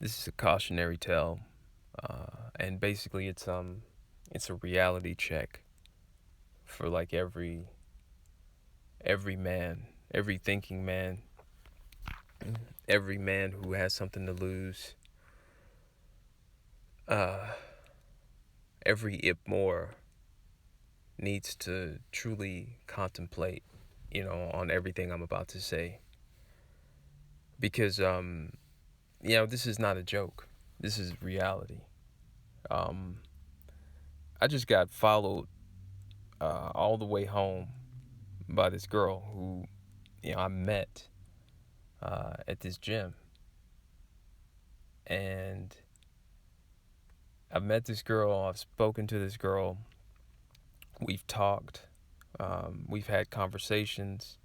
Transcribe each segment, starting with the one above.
This is a cautionary tale, and basically it's a reality check for like every man, every thinking man, every man who has something to lose, uh, every Ipmore needs to truly contemplate, on everything I'm about to say, because this is not a joke. This is reality. Um, I just got followed all the way home by this girl who, I met at this gym, and I've met this girl. I've spoken to this girl. We've talked. We've had conversations.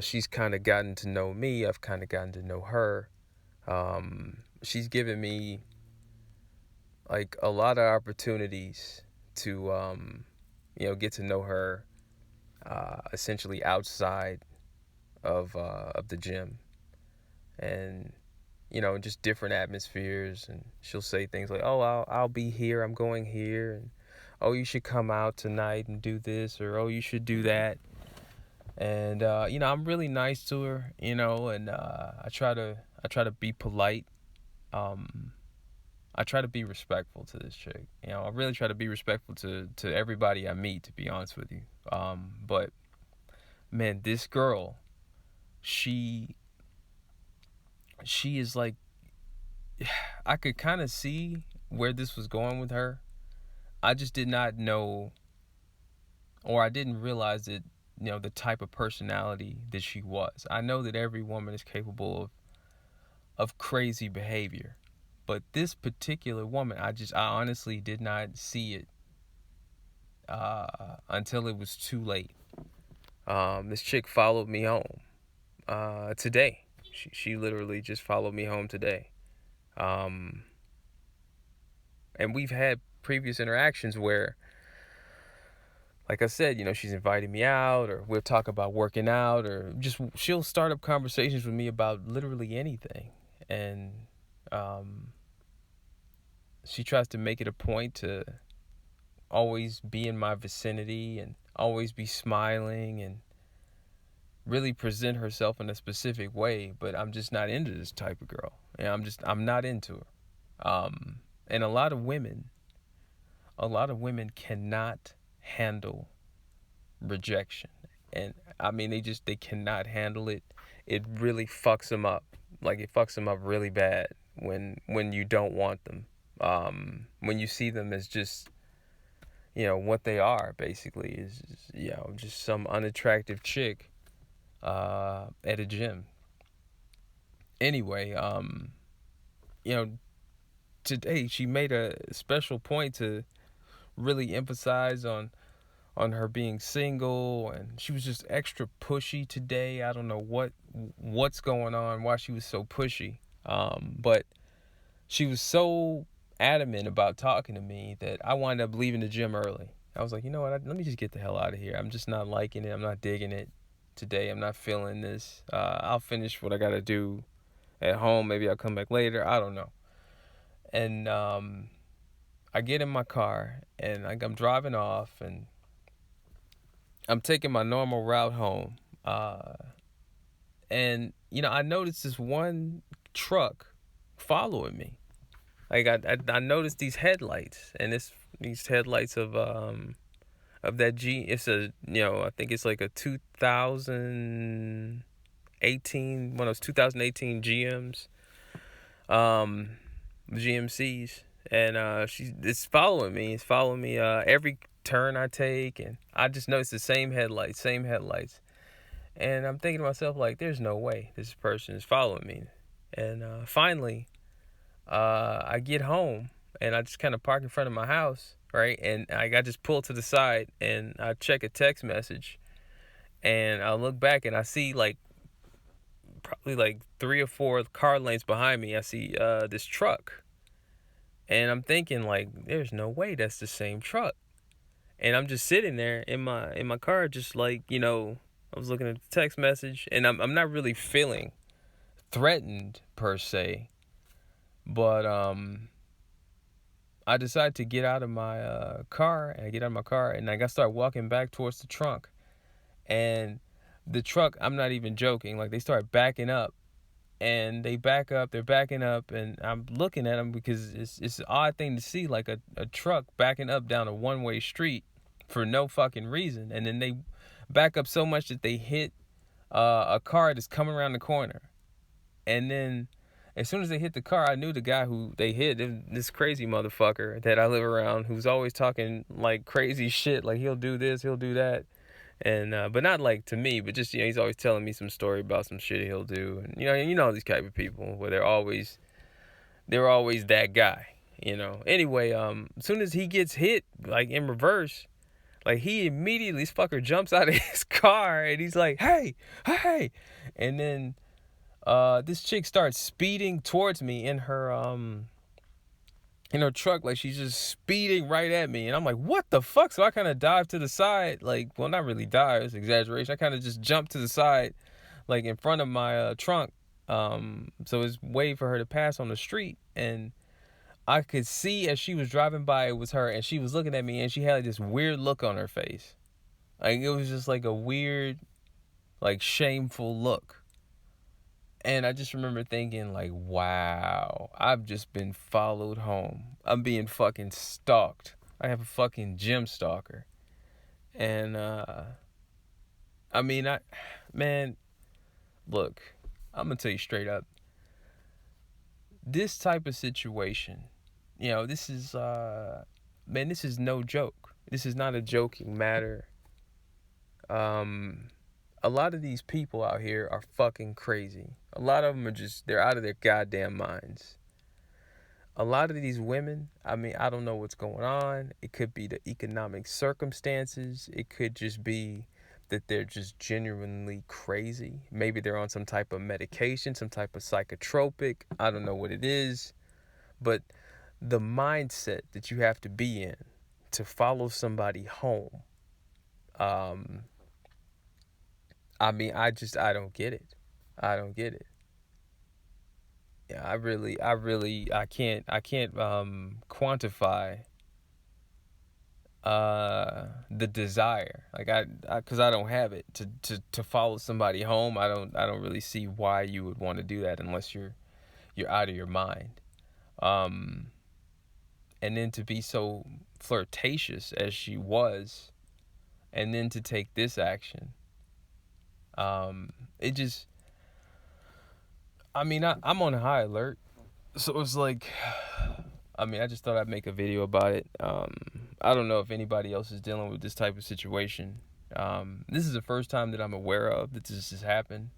She's kind of gotten to know me. I've kind of gotten to know her. She's given me like a lot of opportunities to, get to know her, essentially outside of the gym, and just different atmospheres. And she'll say things like, "Oh, I'll be here. I'm going here," and "Oh, you should come out tonight and do this," or "Oh, you should do that." And I'm really nice to her, and I try to be polite. Um, I try to be respectful to this chick. I really try to be respectful to everybody I meet, to be honest with you. But man, this girl, she she is like, I could kind of see where this was going with her. I just did not know, or I didn't realize that, the type of personality that she was. I know that every woman is capable of crazy behavior, but this particular woman, I honestly did not see it until it was too late. This chick followed me home today. She literally just followed me home today. Um, and we've had previous interactions where, like I said, she's inviting me out, or we'll talk about working out, or just she'll start up conversations with me about literally anything. And um, she tries to make it a point to always be in my vicinity and always be smiling and really present herself in a specific way. But I'm just not into this type of girl. I'm not into her. And a lot of women cannot handle rejection. And I mean, they cannot handle it. It really fucks them up. Like, it fucks them up really bad when you don't want them. When you see them as just, what they are, basically, is, just some unattractive chick at a gym. Anyway, you know, today she made a special point to really emphasize on her being single, and she was just extra pushy today. I don't know what's going on, why she was so pushy. But she was so adamant about talking to me that I wound up leaving the gym early. I was like, you know what? Let me just get the hell out of here. I'm just not liking it. I'm not digging it today. I'm not feeling this. I'll finish what I got to do at home. Maybe I'll come back later. I don't know. And I get in my car and I'm driving off, and I'm taking my normal route home. And I noticed this one truck following me. Like, I noticed these headlights, and these headlights of that G. It's I think it's like a 2018, one of those 2018 GMCs, and it's following me. It's following me every turn I take, and I just noticed the same headlights. And I'm thinking to myself, like, there's no way this person is following me. And finally, I get home, and I just kind of park in front of my house, right? And I just pull to the side, and I check a text message, and I look back, and I see, like, probably like 3 or 4 car lanes behind me, I see this truck. And I'm thinking, like, there's no way that's the same truck. And I'm just sitting there in my car, just like, I was looking at the text message, and I'm not really feeling threatened per se. But I decided to get out of my car, and I get out of my car, and I got start walking back towards the trunk. And the truck, I'm not even joking, like they start backing up, and they back up, they're backing up, and I'm looking at them because it's an odd thing to see, like a truck backing up down a one-way street for no fucking reason. And then they back up so much that they hit a car that's coming around the corner. And then as soon as they hit the car, I knew the guy who they hit, this crazy motherfucker that I live around, who's always talking like crazy shit, like he'll do this, he'll do that. And but not like to me, but just, he's always telling me some story about some shit he'll do. And you know these type of people where they're always that guy. Anyway, as soon as he gets hit, like in reverse, like he immediately, this fucker jumps out of his car and he's like, hey, hey. And then this chick starts speeding towards me in her truck, like she's just speeding right at me. And I'm like, what the fuck? So I kind of dive to the side, like, well, not really dive, it's exaggeration. I kind of just jumped to the side, like in front of my trunk. So it's way for her to pass on the street. And I could see as she was driving by, it was her, and she was looking at me, and she had like this weird look on her face. Like it was just like a weird, like shameful look. And I just remember thinking, like, wow, I've just been followed home. I'm being fucking stalked. I have a fucking gym stalker. And, I mean, man, look, I'm going to tell you straight up. This type of situation, this is, man, this is no joke. This is not a joking matter. A lot of these people out here are fucking crazy. A lot of them are they're out of their goddamn minds. A lot of these women, I mean, I don't know what's going on. It could be the economic circumstances. It could just be that they're just genuinely crazy. Maybe they're on some type of medication, some type of psychotropic. I don't know what it is. But the mindset that you have to be in to follow somebody home, I mean, I don't get it. I don't get it. Yeah, I can't quantify the desire. Like cause I don't have it to follow somebody home. I don't really see why you would want to do that unless you're out of your mind. And then to be so flirtatious as she was, and then to take this action. It just, I mean, I'm on high alert. So it's like, I mean, I just thought I'd make a video about it. I don't know if anybody else is dealing with this type of situation. This is the first time that I'm aware of that this has happened.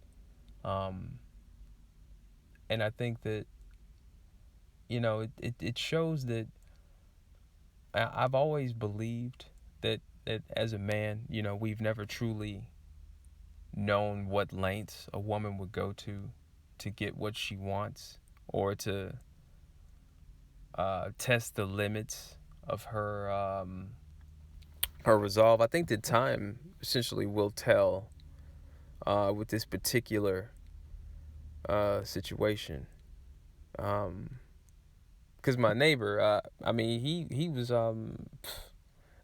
And I think that, it shows that I've always believed that as a man, we've never truly known what lengths a woman would go to get what she wants, or to test the limits of her resolve. I think that time essentially will tell with this particular situation. Because my neighbor, I mean, he was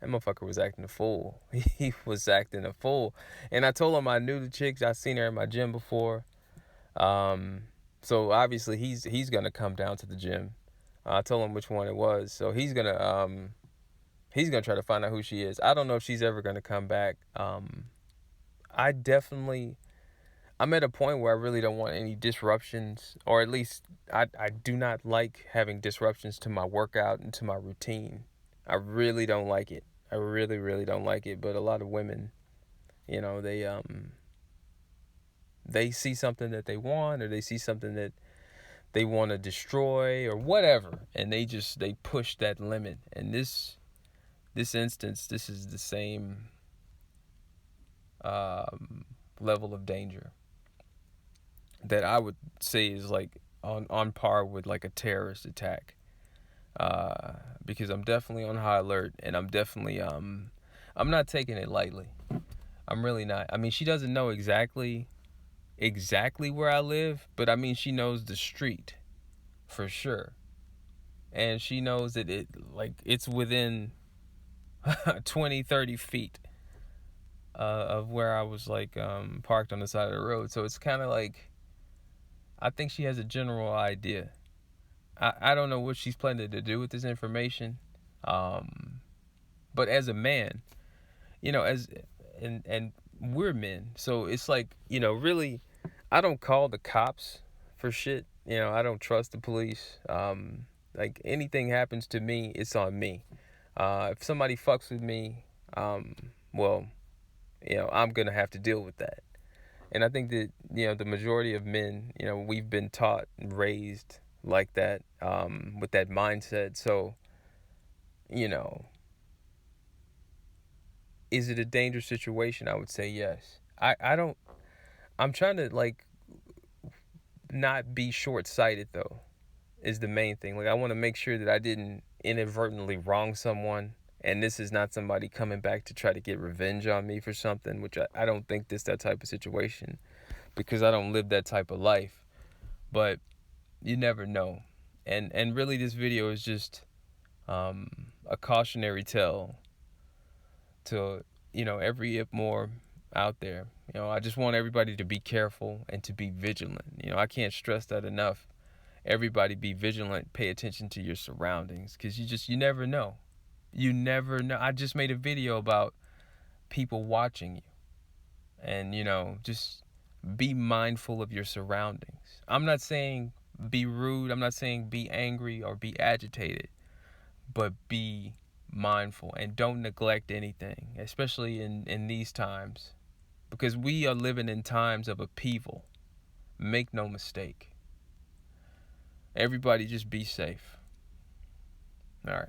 that motherfucker was acting a fool. He was acting a fool. And I told him I knew the chicks. I seen her in my gym before. So obviously he's gonna come down to the gym. I told him which one it was. So he's gonna try to find out who she is. I don't know if she's ever gonna come back. I'm at a point where I really don't want any disruptions, or at least I do not like having disruptions to my workout and to my routine. I really don't like it. I really, really don't like it. But a lot of women, they see something that they want, or they see something that they want to destroy, or whatever, and they push that limit. And this instance, this is the same level of danger that I would say is like on par with like a terrorist attack. Because I'm definitely on high alert, and I'm definitely I'm not taking it lightly. I'm really not. I mean, she doesn't know exactly where I live, but I mean, she knows the street. for sure. And she knows that it's within 20, 30 feet of where I was parked on the side of the road. So it's kind of like, I think she has a general idea. I don't know what she's planning to do with this information. But as a man, and we're men, so it's like, really, I don't call the cops for shit. I don't trust the police. Like, anything happens to me, it's on me. If somebody fucks with me, well, I'm gonna have to deal with that. And I think that, the majority of men, we've been taught and raised like that, with that mindset. So, you know, is it a dangerous situation? I would say yes. I don't, I'm trying to, like, not be short sighted, though, is the main thing. Like, I want to make sure that I didn't inadvertently wrong someone. And this is not somebody coming back to try to get revenge on me for something, which I don't think this that type of situation, because I don't live that type of life. But you never know. And really, this video is just a cautionary tale to, every Ip more out there. I just want everybody to be careful and to be vigilant. I can't stress that enough. Everybody be vigilant, pay attention to your surroundings, because you never know. You never know. I just made a video about people watching you. And, just be mindful of your surroundings. I'm not saying be rude. I'm not saying be angry or be agitated. But be mindful and don't neglect anything, especially in these times. Because we are living in times of upheaval. Make no mistake. Everybody just be safe. All right.